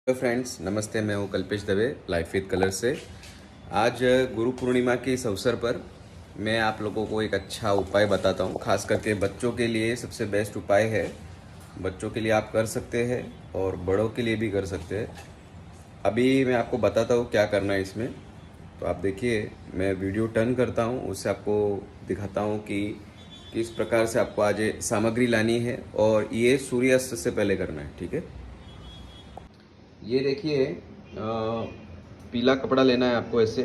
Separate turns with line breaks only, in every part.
Hello friends, नमस्ते। मैं हूँ Kalpesh Dave, life with colour से। आज गुरु पूर्णिमा के इस अवसर पर मैं आप लोगों को एक अच्छा उपाय बताता हूँ। खास करके बच्चों के लिए सबसे बेस्ट उपाय है। बच्चों के लिए आप कर सकते हैं और बड़ों के लिए भी कर सकते हैं। अभी मैं आपको बताता हूँ क्या करना है इसमें। तो आप देखिए, मैं वीडियो टर्न करता हूँ, उससे आपको दिखाता हूँ कि किस प्रकार से आपको आज ये सामग्री लानी है और ये सूर्यास्त से पहले करना है। ठीक है, ये देखिए, पीला कपड़ा लेना है आपको। ऐसे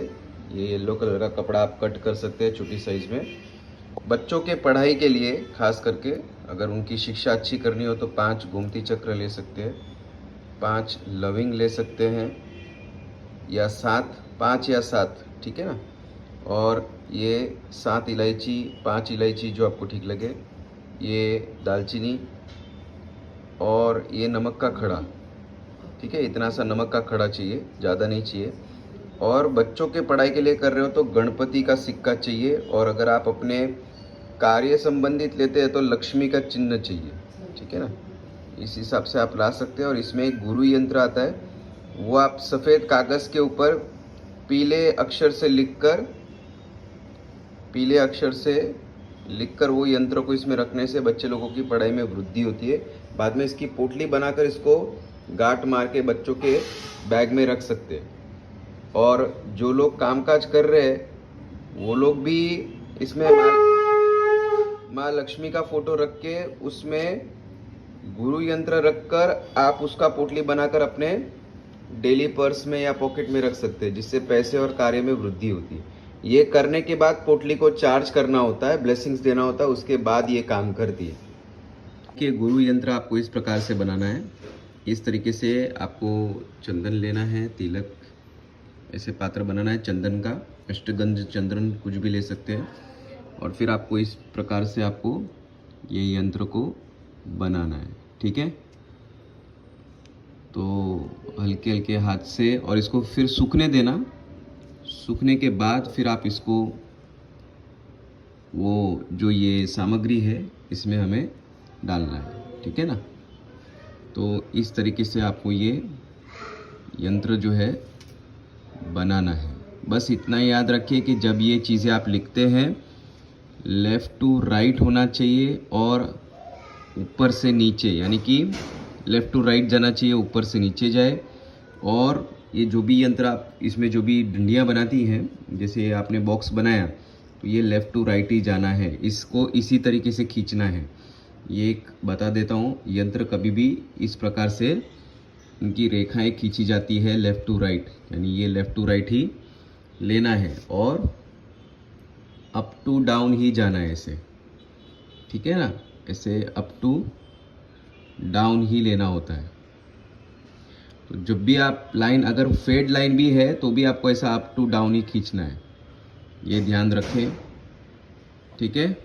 ये येलो कलर का कपड़ा आप कट कर सकते हैं छोटी साइज में। बच्चों के पढ़ाई के लिए खास करके अगर उनकी शिक्षा अच्छी करनी हो तो 5 गोमती चक्र ले सकते हैं, 5 लविंग ले सकते हैं, या 7, 5 या 7, ठीक है ना। और ये 7 इलायची, 5 इलायची जो आपको ठीक लगे, ये दालचीनी, और ये नमक का खड़ा। ठीक है, इतना सा नमक का खड़ा चाहिए, ज़्यादा नहीं चाहिए। और बच्चों के पढ़ाई के लिए कर रहे हो तो गणपति का सिक्का चाहिए, और अगर आप अपने कार्य संबंधित लेते हैं तो लक्ष्मी का चिन्ह चाहिए। ठीक है ना, इस हिसाब से आप ला सकते हैं। और इसमें एक गुरु यंत्र आता है, वो आप सफ़ेद कागज़ के ऊपर पीले अक्षर से लिखकर वो यंत्र को इसमें रखने से बच्चे लोगों की पढ़ाई में वृद्धि होती है। बाद में इसकी पोटली बनाकर इसको गांठ मार के बच्चों के बैग में रख सकते हैं। और जो लोग कामकाज कर रहे हैं वो लोग भी इसमें माँ लक्ष्मी का फोटो रख के उसमें गुरु यंत्र रखकर आप उसका पोटली बनाकर अपने डेली पर्स में या पॉकेट में रख सकते हैं, जिससे पैसे और कार्य में वृद्धि होती है। ये करने के बाद पोटली को चार्ज करना होता है, ब्लेसिंग्स देना होता है, उसके बाद ये काम करती है। कि गुरु यंत्र आपको इस प्रकार से बनाना है। इस तरीके से आपको चंदन लेना है, तिलक, ऐसे पात्र बनाना है चंदन का, अष्टगंध चंदन कुछ भी ले सकते हैं। और फिर आपको इस प्रकार से आपको ये यंत्र को बनाना है। ठीक है, तो हल्के हल्के हाथ से, और इसको फिर सूखने देना। सूखने के बाद फिर आप इसको, वो जो ये सामग्री है इसमें हमें डालना है। ठीक है ना, तो इस तरीके से आपको ये यंत्र जो है बनाना है। बस इतना याद रखिए कि जब ये चीज़ें आप लिखते हैं, लेफ़्ट टू राइट होना चाहिए और ऊपर से नीचे, यानी कि लेफ़्ट टू राइट जाना चाहिए, ऊपर से नीचे जाए। और ये जो भी यंत्र आप इसमें जो भी डंडियाँ बनाती हैं, जैसे आपने बॉक्स बनाया तो ये लेफ़्ट टू राइट ही जाना है, इसको इसी तरीके से खींचना है। ये एक बता देता हूँ, यंत्र कभी भी इस प्रकार से इनकी रेखाएं खींची जाती है लेफ़्ट टू राइट, यानी ये लेफ़्ट टू राइट ही लेना है और अप टू डाउन ही जाना है ऐसे। ठीक है ना, ऐसे अप टू डाउन ही लेना होता है। तो जब भी आप लाइन, अगर फेड लाइन भी है तो भी आपको ऐसा अप टू डाउन ही खींचना है, ये ध्यान रखें। ठीक है,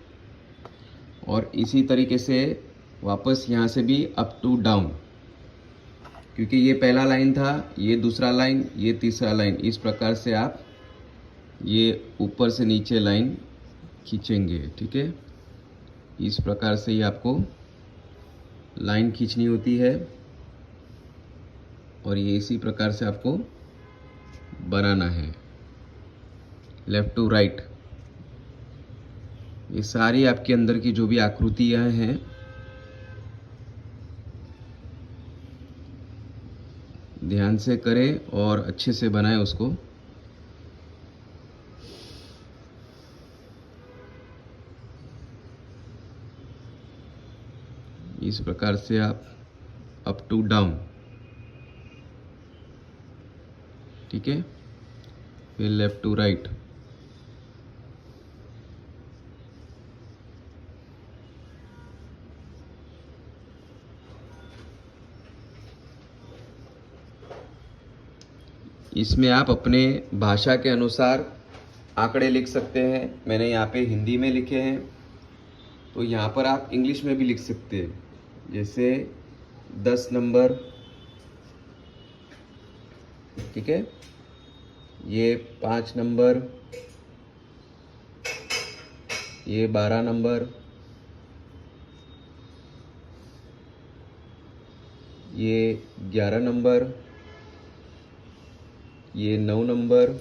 और इसी तरीके से वापस यहाँ से भी अप टू डाउन, क्योंकि ये पहला लाइन था, ये दूसरा लाइन, ये तीसरा लाइन, इस प्रकार से आप ये ऊपर से नीचे लाइन खींचेंगे। ठीक है, इस प्रकार से ही आपको लाइन खींचनी होती है, और ये इसी प्रकार से आपको बनाना है, लेफ़्ट टू राइट। ये सारी आपके अंदर की जो भी आकृतियां हैं, ध्यान से करें और अच्छे से बनाएं उसको। इस प्रकार से आप अप टू डाउन। ठीक है, फिर लेफ़्ट टू राइट। इसमें आप अपने भाषा के अनुसार आंकड़े लिख सकते हैं। मैंने यहाँ पे हिंदी में लिखे हैं, तो यहाँ पर आप इंग्लिश में भी लिख सकते हैं। जैसे 10 नंबर, ठीक है, ये 5 नंबर, ये 12 नंबर, ये 11 नंबर, ये 9 नंबर,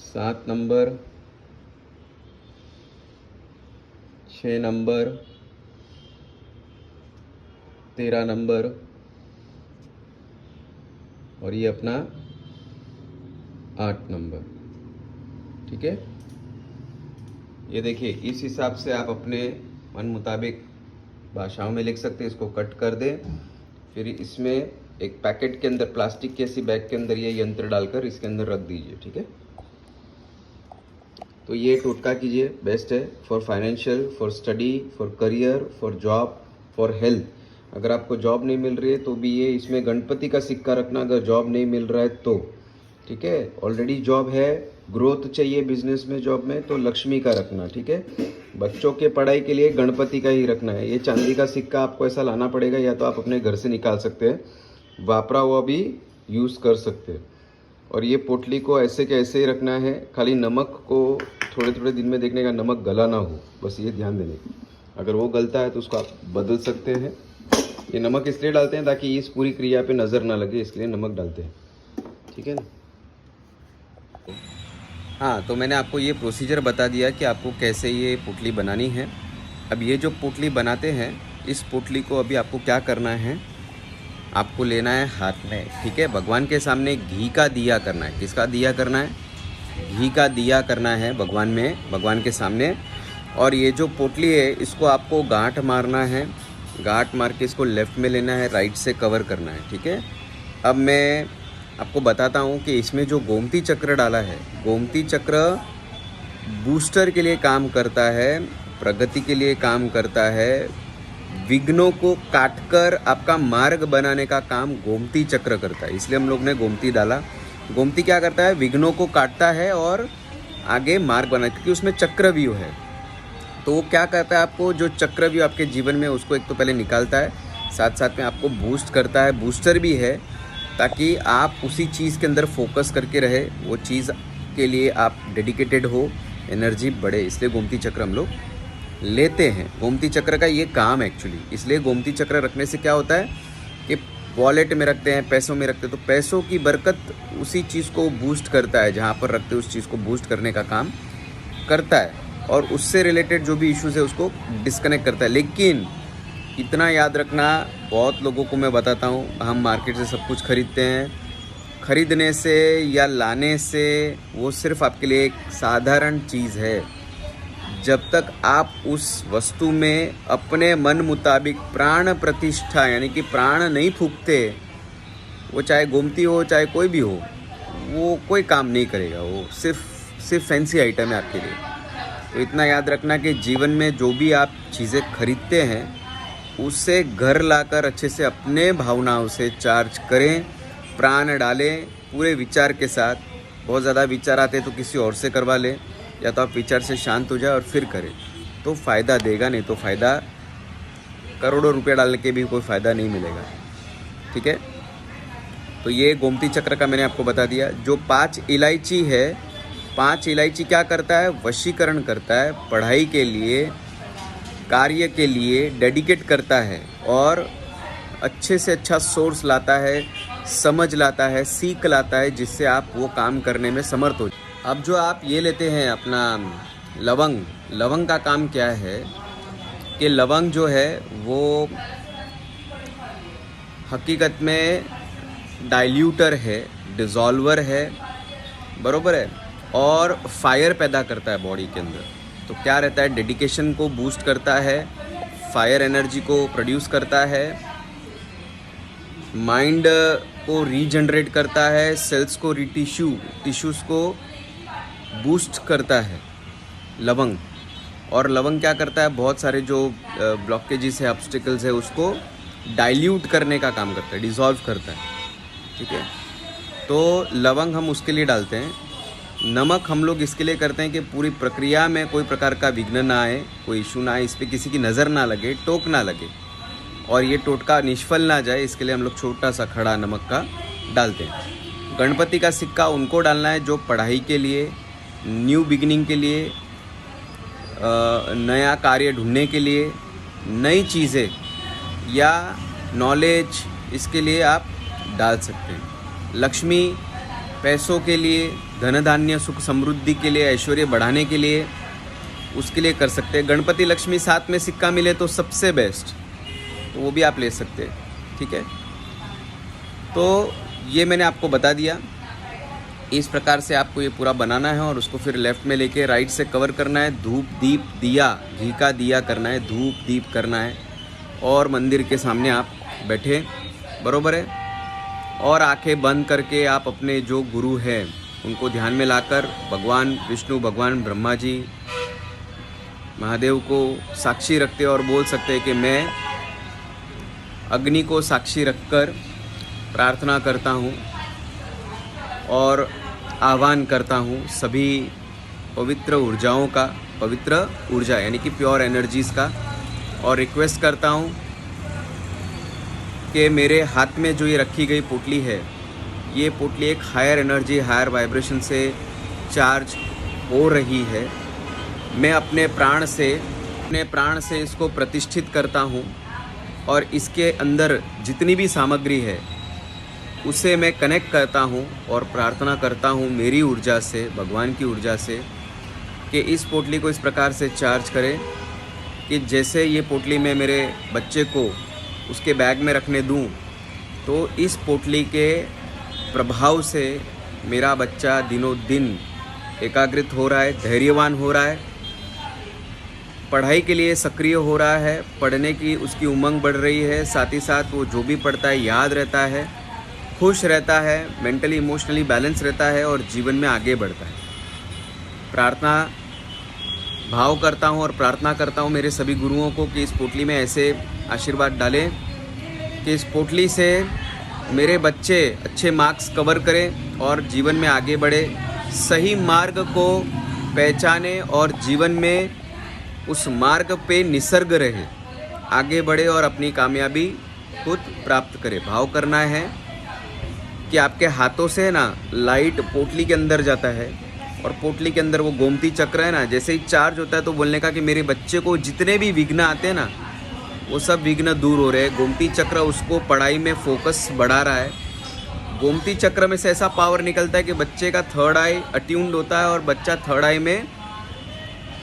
7 नंबर, 6 नंबर, 13 नंबर और ये अपना 8 नंबर। ठीक है, ये देखिए, इस हिसाब से आप अपने मन मुताबिक भाषाओं में लिख सकते हैं। इसको कट कर दें, फिर इसमें एक पैकेट के अंदर, प्लास्टिक के ऐसी बैग के अंदर ये यंत्र डालकर इसके अंदर रख दीजिए। ठीक है, तो ये टोटका कीजिए, बेस्ट है for financial, for study, for career, for job, for health. अगर आपको जॉब नहीं मिल रही है तो भी ये इसमें गणपति का सिक्का रखना, अगर जॉब नहीं मिल रहा है तो। ठीक है, ऑलरेडी जॉब है, ग्रोथ चाहिए बिजनेस में, जॉब में, तो लक्ष्मी का रखना। ठीक है, बच्चों के पढ़ाई के लिए गणपति का ही रखना है। ये चांदी का सिक्का आपको ऐसा लाना पड़ेगा, या तो आप अपने घर से निकाल सकते हैं, वापरा हुआ भी यूज़ कर सकते हैं। और ये पोटली को ऐसे के ऐसे ही रखना है, खाली नमक को थोड़े थोड़े दिन में देखने का, नमक गला ना हो, बस ये ध्यान देने की। अगर वो गलता है तो उसको आप बदल सकते हैं। ये नमक इसलिए डालते हैं ताकि इस पूरी क्रिया पे नज़र ना लगे, इसलिए नमक डालते हैं। ठीक है ना। हाँ, तो मैंने आपको ये प्रोसीजर बता दिया कि आपको कैसे ये पोटली बनानी है। अब ये जो पोटली बनाते हैं, इस पोटली को अभी आपको क्या करना है, आपको लेना है हाथ में। ठीक है, भगवान के सामने घी का दिया करना है। किसका दिया करना है? घी का दिया करना है भगवान में, भगवान के सामने। और ये जो पोटली है, इसको आपको गांठ मारना है। गांठ मार के इसको लेफ़्ट में लेना है, राइट से कवर करना है। ठीक है, अब मैं आपको बताता हूँ कि इसमें जो गोमती चक्र डाला है, गोमती चक्र बूस्टर के लिए काम करता है, प्रगति के लिए काम करता है, विघ्नों को काटकर आपका मार्ग बनाने का काम गोमती चक्र करता है। इसलिए हम लोग ने गोमती डाला। गोमती क्या करता है? विघ्नों को काटता है और आगे मार्ग बनाता है, क्योंकि उसमें चक्रव्यूह है। तो वो क्या करता है, आपको जो चक्रव्यूह आपके जीवन में, उसको एक तो पहले निकालता है, साथ साथ में आपको बूस्ट करता है, बूस्टर भी है, ताकि आप उसी चीज़ के अंदर फोकस करके रहे, वो चीज़ के लिए आप डेडिकेटेड हो, एनर्जी बढ़े। इसलिए गोमती चक्र हम लोग लेते हैं। गोमती चक्र का ये काम है एक्चुअली। इसलिए गोमती चक्र रखने से क्या होता है कि वॉलेट में रखते हैं, पैसों में रखते हैं, तो पैसों की बरकत उसी चीज़ को बूस्ट करता है, जहाँ पर रखते हैं उस चीज़ को बूस्ट करने का काम करता है, और उससे रिलेटेड जो भी इश्यूज़ है उसको डिस्कनेक्ट करता है। लेकिन इतना याद रखना, बहुत लोगों को मैं बताता हूँ, हम मार्केट से सब कुछ खरीदते हैं, खरीदने से या लाने से वो सिर्फ आपके लिए एक साधारण चीज़ है। जब तक आप उस वस्तु में अपने मन मुताबिक प्राण प्रतिष्ठा, यानी कि प्राण नहीं फूंकते, वो चाहे गोमती हो चाहे कोई भी हो, वो कोई काम नहीं करेगा। वो सिर्फ फैंसी आइटम है आपके लिए। तो इतना याद रखना कि जीवन में जो भी आप चीज़ें खरीदते हैं, उससे घर लाकर अच्छे से अपने भावनाओं से चार्ज करें, प्राण डालें पूरे विचार के साथ। बहुत ज़्यादा विचार आते तो किसी और से करवा लें, या तो आप विचार से शांत हो जाए और फिर करें, तो फ़ायदा देगा। नहीं तो फ़ायदा, करोड़ों रुपये डालने के भी कोई फ़ायदा नहीं मिलेगा। ठीक है, तो ये गोमती चक्र का मैंने आपको बता दिया। जो 5 इलायची है, 5 इलायची क्या करता है? वशीकरण करता है, पढ़ाई के लिए, कार्य के लिए डेडिकेट करता है, और अच्छे से अच्छा सोर्स लाता है, समझ लाता है, सीख लाता है, जिससे आप वो काम करने में समर्थ हो। अब जो आप ये लेते हैं अपना लवंग, लवंग का काम क्या है कि लवंग जो है वो हकीकत में डाइल्यूटर है, डिज़ोल्वर है, बरोबर है, और फायर पैदा करता है बॉडी के अंदर। तो क्या रहता है? डेडिकेशन को बूस्ट करता है, फायर एनर्जी को प्रोड्यूस करता है, माइंड को रीजनरेट करता है, सेल्स को टिश्यूज़ को बूस्ट करता है लवंग। और लवंग क्या करता है? बहुत सारे जो ब्लॉकेजेस है, ऑब्स्टिकल्स है, उसको डाइल्यूट करने का काम करता है, डिज़ोल्व करता है। ठीक है, तो लवंग हम उसके लिए डालते हैं। नमक हम लोग इसके लिए करते हैं कि पूरी प्रक्रिया में कोई प्रकार का विघ्न ना आए, कोई इशू ना आए, इस पर किसी की नज़र ना लगे, टोक ना लगे, और ये टोटका निष्फल ना जाए, इसके लिए हम लोग छोटा सा खड़ा नमक का डालते हैं। गणपति का सिक्का उनको डालना है जो पढ़ाई के लिए, न्यू बिगिनिंग के लिए, नया कार्य ढूंढने के लिए, नई चीज़ें या नॉलेज, इसके लिए आप डाल सकते हैं। लक्ष्मी पैसों के लिए, धन धान्य सुख समृद्धि के लिए, ऐश्वर्य बढ़ाने के लिए, उसके लिए कर सकते हैं। गणपति लक्ष्मी साथ में सिक्का मिले तो सबसे बेस्ट, तो वो भी आप ले सकते हैं, ठीक है। तो ये मैंने आपको बता दिया। इस प्रकार से आपको ये पूरा बनाना है और उसको फिर लेफ़्ट में लेके राइट से कवर करना है। धूप दीप दिया, घी का दिया करना है, धूप दीप करना है और मंदिर के सामने आप बैठे, बरोबर है। और आंखें बंद करके आप अपने जो गुरु हैं उनको ध्यान में लाकर भगवान विष्णु, भगवान ब्रह्मा जी, महादेव को साक्षी रखते और बोल सकते हैं कि मैं अग्नि को साक्षी रखकर प्रार्थना करता हूँ और आह्वान करता हूँ सभी पवित्र ऊर्जाओं का, पवित्र ऊर्जा यानी कि प्योर एनर्जीज़ का, और रिक्वेस्ट करता हूँ कि मेरे हाथ में जो ये रखी गई पोटली है, ये पोटली एक हायर एनर्जी, हायर वाइब्रेशन से चार्ज हो रही है। मैं अपने प्राण से इसको प्रतिष्ठित करता हूँ और इसके अंदर जितनी भी सामग्री है उसे मैं कनेक्ट करता हूँ और प्रार्थना करता हूँ मेरी ऊर्जा से, भगवान की ऊर्जा से, कि इस पोटली को इस प्रकार से चार्ज करें कि जैसे ये पोटली मैं मेरे बच्चे को उसके बैग में रखने दूँ तो इस पोटली के प्रभाव से मेरा बच्चा दिनों दिन एकाग्रित हो रहा है, धैर्यवान हो रहा है, पढ़ाई के लिए सक्रिय हो रहा है, पढ़ने की उसकी उमंग बढ़ रही है, साथ ही साथ वो जो भी पढ़ता है याद रहता है, खुश रहता है, मेंटली इमोशनली बैलेंस रहता है और जीवन में आगे बढ़ता है। प्रार्थना भाव करता हूँ और प्रार्थना करता हूँ मेरे सभी गुरुओं को कि इस पोटली में ऐसे आशीर्वाद डालें कि इस पोटली से मेरे बच्चे अच्छे मार्क्स कवर करें और जीवन में आगे बढ़े, सही मार्ग को पहचाने और जीवन में उस मार्ग पे निसर्ग रहे, आगे बढ़े और अपनी कामयाबी खुद प्राप्त करे। भाव करना है कि आपके हाथों से ना लाइट पोटली के अंदर जाता है और पोटली के अंदर वो गोमती चक्र है ना, जैसे ही चार्ज होता है तो बोलने का कि मेरे बच्चे को जितने भी विघ्न आते हैं ना वो सब विघ्न दूर हो रहे हैं। गोमती चक्र उसको पढ़ाई में फोकस बढ़ा रहा है। गोमती चक्र में से ऐसा पावर निकलता है कि बच्चे का थर्ड आई अट्यून्ड होता है और बच्चा थर्ड आई में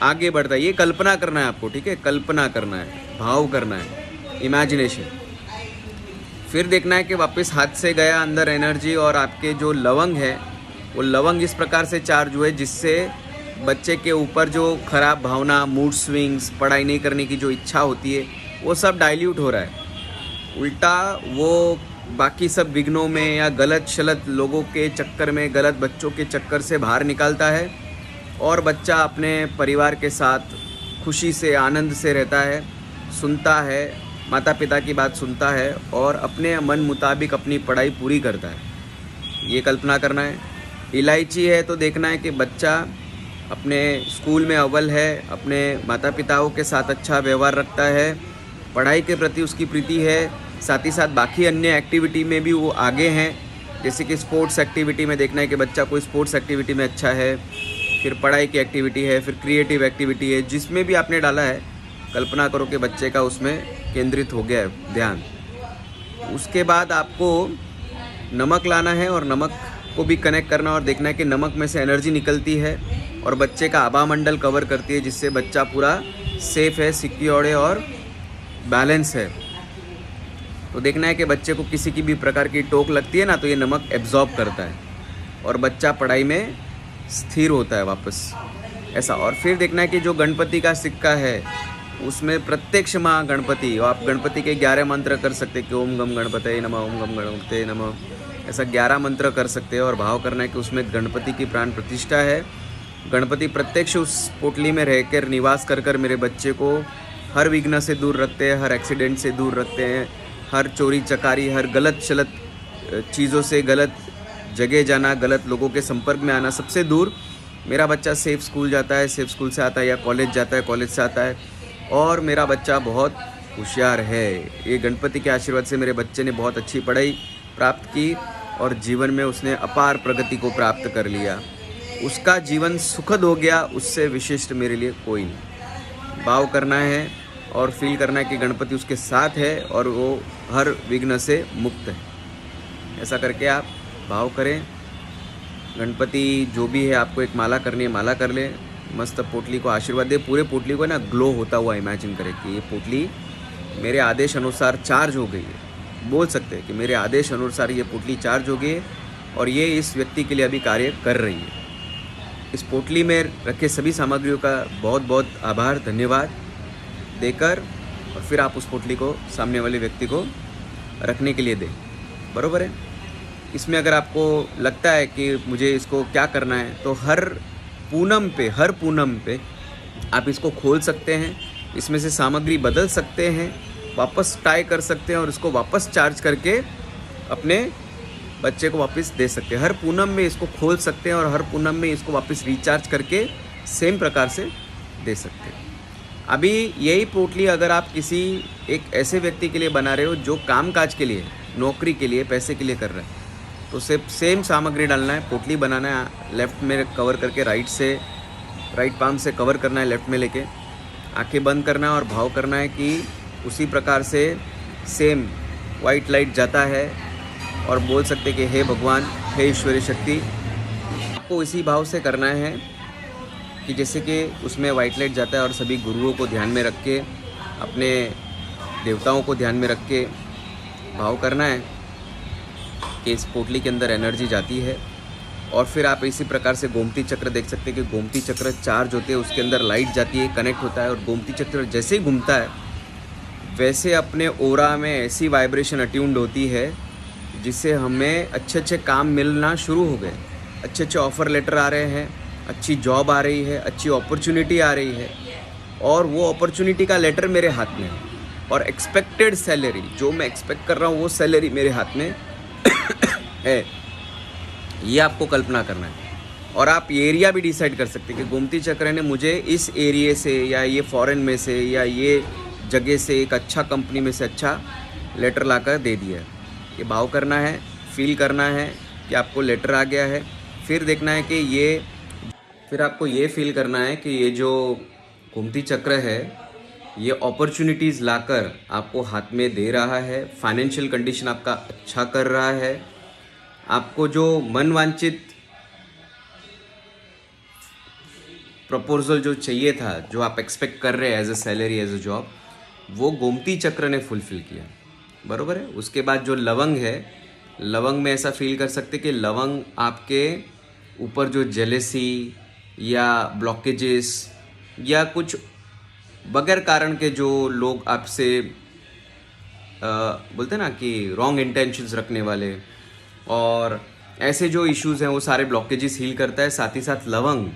आगे बढ़ता है। ये कल्पना करना है आपको, ठीक है, कल्पना करना है, भाव करना है, इमेजिनेशन। फिर देखना है कि वापस हाथ से गया अंदर एनर्जी और आपके जो लवंग है वो लवंग इस प्रकार से चार्ज हुए जिससे बच्चे के ऊपर जो खराब भावना, मूड स्विंग्स, पढ़ाई नहीं करने की जो इच्छा होती है वो सब डाइल्यूट हो रहा है। उल्टा वो बाकी सब विघ्नों में या गलत शलत लोगों के चक्कर में, गलत बच्चों के चक्कर से बाहर निकालता है और बच्चा अपने परिवार के साथ खुशी से, आनंद से रहता है, सुनता है, माता पिता की बात सुनता है और अपने मन मुताबिक अपनी पढ़ाई पूरी करता है। ये कल्पना करना है। इलायची है तो देखना है कि बच्चा अपने स्कूल में अव्वल है, अपने माता पिताओं के साथ अच्छा व्यवहार रखता है, पढ़ाई के प्रति उसकी प्रीति है, साथ ही साथ बाकी अन्य एक्टिविटी में भी वो आगे हैं। जैसे कि स्पोर्ट्स एक्टिविटी में देखना है कि बच्चा कोई स्पोर्ट्स एक्टिविटी में अच्छा है, फिर पढ़ाई की एक्टिविटी है, फिर क्रिएटिव एक्टिविटी है, जिसमें भी आपने डाला है कल्पना करो कि बच्चे का उसमें केंद्रित हो गया है ध्यान। उसके बाद आपको नमक लाना है और नमक को भी कनेक्ट करना और देखना है कि नमक में से एनर्जी निकलती है और बच्चे का आभा मंडल कवर करती है जिससे बच्चा पूरा सेफ है, सिक्योर है और बैलेंस है। तो देखना है कि बच्चे को किसी की भी प्रकार की टोक लगती है ना तो ये नमक एब्जॉर्ब करता है और बच्चा पढ़ाई में स्थिर होता है वापस, ऐसा। और फिर देखना है कि जो गणपति का सिक्का है उसमें प्रत्यक्ष माँ गणपति, आप गणपति के 11 मंत्र कर सकते कि ओम गम गणपते नमः, ओम गम गणपते नमः, ऐसा 11 मंत्र कर सकते हैं और भाव करना है कि उसमें गणपति की प्राण प्रतिष्ठा है। गणपति प्रत्यक्ष उस पोटली में रहकर निवास कर मेरे बच्चे को हर विघ्न से दूर रखते हैं, हर एक्सीडेंट से दूर रखते हैं, हर चोरी चकारी, हर गलत शलत चीज़ों से, गलत जगह जाना, गलत लोगों के संपर्क में आना, सबसे दूर मेरा बच्चा सेफ स्कूल जाता है, सेफ स्कूल से आता है, या कॉलेज जाता है, कॉलेज से आता है और मेरा बच्चा बहुत होशियार है। ये गणपति के आशीर्वाद से मेरे बच्चे ने बहुत अच्छी पढ़ाई प्राप्त की और जीवन में उसने अपार प्रगति को प्राप्त कर लिया, उसका जीवन सुखद हो गया, उससे विशिष्ट मेरे लिए कोई नहीं। भाव करना है और फील करना है कि गणपति उसके साथ है और वो हर विघ्न से मुक्त है। ऐसा करके आप भाव करें। गणपति जो भी है आपको एक माला करनी है, माला कर ले। मस्त पोटली को आशीर्वाद दे। पूरे पोटली को ना ग्लो होता हुआ इमेजिन करें कि ये पोटली मेरे आदेश अनुसार चार्ज हो गई है। बोल सकते हैं कि मेरे आदेश अनुसार ये पोटली चार्ज हो गई है और ये इस व्यक्ति के लिए अभी कार्य कर रही है। इस पोटली में रखे सभी सामग्रियों का बहुत बहुत आभार, धन्यवाद देकर और फिर आप उस पोटली को सामने वाले व्यक्ति को रखने के लिए दें। बरोबर है। इसमें अगर आपको लगता है कि मुझे इसको क्या करना है, तो हर पूनम पे आप इसको खोल सकते हैं, इसमें से सामग्री बदल सकते हैं, वापस टाई कर सकते हैं और इसको वापस चार्ज करके अपने बच्चे को वापस दे सकते हैं। हर पूनम में इसको खोल सकते हैं और हर पूनम में इसको वापस रिचार्ज करके सेम प्रकार से दे सकते हैं। अभी यही पोटली अगर आप किसी एक ऐसे व्यक्ति के लिए बना रहे हो जो कामकाज के लिए, नौकरी के लिए, पैसे के लिए कर रहे हैं, तो सेम सामग्री डालना है, पोटली बनाना है, लेफ़्ट में कवर करके राइट पाम से कवर करना है, लेफ़्ट में लेके आंखें बंद करना है और भाव करना है कि उसी प्रकार से सेम वाइट लाइट जाता है और बोल सकते कि हे भगवान, हे ईश्वरी शक्ति। आपको इसी भाव से करना है कि जैसे कि उसमें वाइट लाइट जाता है और सभी गुरुओं को ध्यान में रख के, अपने देवताओं को ध्यान में रख के भाव करना है कि इस पोटली के अंदर एनर्जी जाती है। और फिर आप इसी प्रकार से गोमती चक्र देख सकते हैं कि गोमती चक्र चार्ज होते हैं, उसके अंदर लाइट जाती है, कनेक्ट होता है और गोमती चक्र जैसे ही घूमता है वैसे अपने ओरा में ऐसी वाइब्रेशन अट्यून्ड होती है जिससे हमें अच्छे काम मिलना शुरू हो गए। अच्छे ऑफ़र लेटर आ रहे हैं, अच्छी जॉब आ रही है, अच्छी अपॉर्चुनिटी आ रही है और वो अपॉर्चुनिटी का लेटर मेरे हाथ में है और एक्सपेक्टेड सैलरी, जो मैं एक्सपेक्ट कर रहा हूँ वो सैलरी मेरे हाथ में है। ये आपको कल्पना करना है और आप ये एरिया भी डिसाइड कर सकते हैं कि गोमती चक्र ने मुझे इस एरिया से या ये फॉरेन में से या ये जगह से एक अच्छा कंपनी में से अच्छा लेटर लाकर दे दिया है। ये भाव करना है, फील करना है कि आपको लेटर आ गया है। फिर देखना है कि फिर आपको ये फील करना है कि ये जो गोमती चक्र है ये अपॉर्चुनिटीज़ लाकर आपको हाथ में दे रहा है, फाइनेंशियल कंडीशन आपका अच्छा कर रहा है, आपको जो मनवांछित प्रपोजल जो चाहिए था, जो आप एक्सपेक्ट कर रहे हैं as a salary, as a job, वो गोमती चक्र ने फुलफिल किया। बरोबर है। उसके बाद जो लवंग है, लवंग में ऐसा फील कर सकते कि लवंग आपके ऊपर जो जेलेसी या ब्लॉकेजेस या कुछ बगैर कारण के जो लोग आपसे बोलते हैं ना कि रॉन्ग इंटेंशंस रखने वाले और ऐसे जो इश्यूज़ हैं वो सारे ब्लॉकेजेस हील करता है। साथ ही साथ लवंग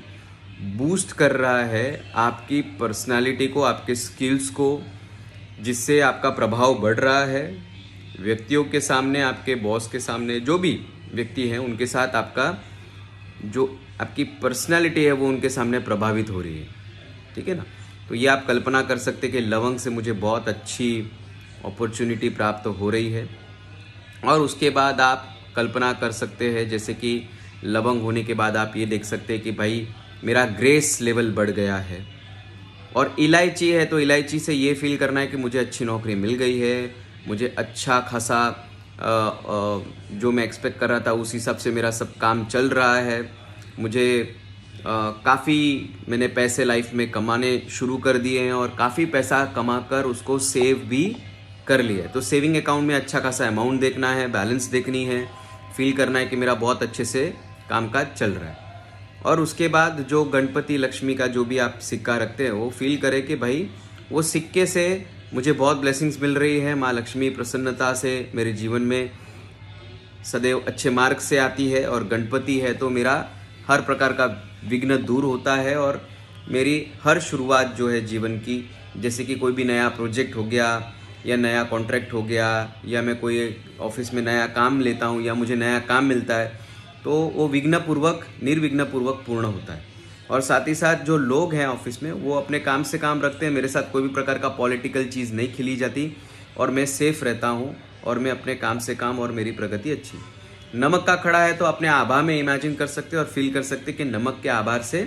बूस्ट कर रहा है आपकी पर्सनालिटी को, आपके स्किल्स को, जिससे आपका प्रभाव बढ़ रहा है व्यक्तियों के सामने, आपके बॉस के सामने, जो भी व्यक्ति हैं उनके साथ आपका जो आपकी पर्सनालिटी है वो उनके सामने प्रभावित हो रही है। ठीक है ना। तो ये आप कल्पना कर सकते कि लवंग से मुझे बहुत अच्छी अपॉर्चुनिटी प्राप्त हो रही है। और उसके बाद आप कल्पना कर सकते हैं जैसे कि लवंग होने के बाद आप ये देख सकते हैं कि भाई मेरा ग्रेस लेवल बढ़ गया है। और इलायची है तो इलायची से ये फील करना है कि मुझे अच्छी नौकरी मिल गई है, मुझे अच्छा खासा जो मैं एक्सपेक्ट कर रहा था उस हिसाब से मेरा सब काम चल रहा है, मुझे काफ़ी मैंने पैसे लाइफ में कमाने शुरू कर दिए हैं और काफ़ी पैसा कमाकर उसको सेव भी कर लिया है। तो सेविंग अकाउंट में अच्छा खासा अमाउंट देखना है, बैलेंस देखनी है, फील करना है कि मेरा बहुत अच्छे से कामकाज चल रहा है। और उसके बाद जो गणपति लक्ष्मी का जो भी आप सिक्का रखते हैं वो फील करें कि भाई वो सिक्के से मुझे बहुत ब्लेसिंग्स मिल रही है, माँ लक्ष्मी प्रसन्नता से मेरे जीवन में सदैव अच्छे मार्ग से आती है और गणपति है तो मेरा हर प्रकार का विघ्न दूर होता है और मेरी हर शुरुआत जो है जीवन की, जैसे कि कोई भी नया प्रोजेक्ट हो गया या नया कॉन्ट्रैक्ट हो गया या मैं कोई ऑफिस में नया काम लेता हूँ या मुझे नया काम मिलता है तो वो विघ्नपूर्वक, निर्विघ्नपूर्वक पूर्ण होता है। और साथ ही साथ जो लोग हैं ऑफिस में वो अपने काम से काम रखते हैं, मेरे साथ कोई भी प्रकार का पॉलिटिकल चीज़ नहीं खिली जाती और मैं सेफ रहता हूँ और मैं अपने काम से काम और मेरी प्रगति अच्छी। नमक का खड़ा है तो अपने आभा में इमेजिन कर सकते और फील कर सकते कि नमक के आभार से,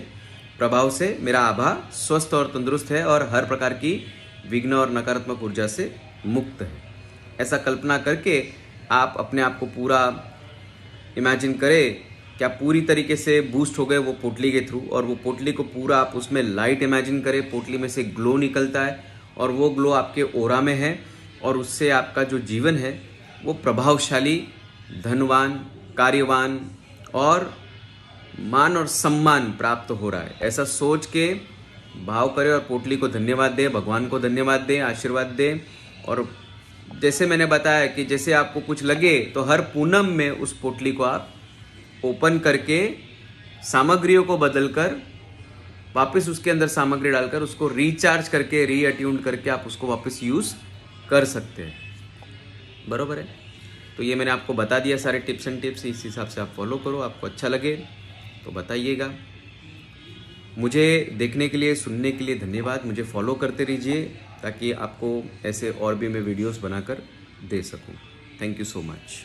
प्रभाव से मेरा आभा स्वस्थ और तंदुरुस्त है और हर प्रकार की विघ्न और नकारात्मक ऊर्जा से मुक्त है। ऐसा कल्पना करके आप अपने आप को पूरा इमेजिन करें कि आप पूरी तरीके से बूस्ट हो गए वो पोटली के थ्रू, और वो पोटली को पूरा आप उसमें लाइट इमेजिन करें, पोटली में से ग्लो निकलता है और वो ग्लो आपके ओरा में है, और उससे आपका जो जीवन है वो प्रभावशाली, धनवान, कार्यवान और मान और सम्मान प्राप्त हो रहा है। ऐसा सोच के भाव करें और पोटली को धन्यवाद दें, भगवान को धन्यवाद दें, आशीर्वाद दें। और जैसे मैंने बताया कि जैसे आपको कुछ लगे तो हर पूनम में उस पोटली को आप ओपन करके सामग्रियों को बदलकर वापस उसके अंदर सामग्री डालकर उसको रिचार्ज करके, रीअट्यून करके आप उसको वापस यूज़ कर सकते हैं। बरोबर है? तो ये मैंने आपको बता दिया सारे टिप्स एंड टिप्स, इस हिसाब से आप फॉलो करो। आपको अच्छा लगे तो बताइएगा। मुझे देखने के लिए, सुनने के लिए धन्यवाद। मुझे फॉलो करते रहिए ताकि आपको ऐसे और भी मैं वीडियोस बनाकर दे सकूं। Thank you so much.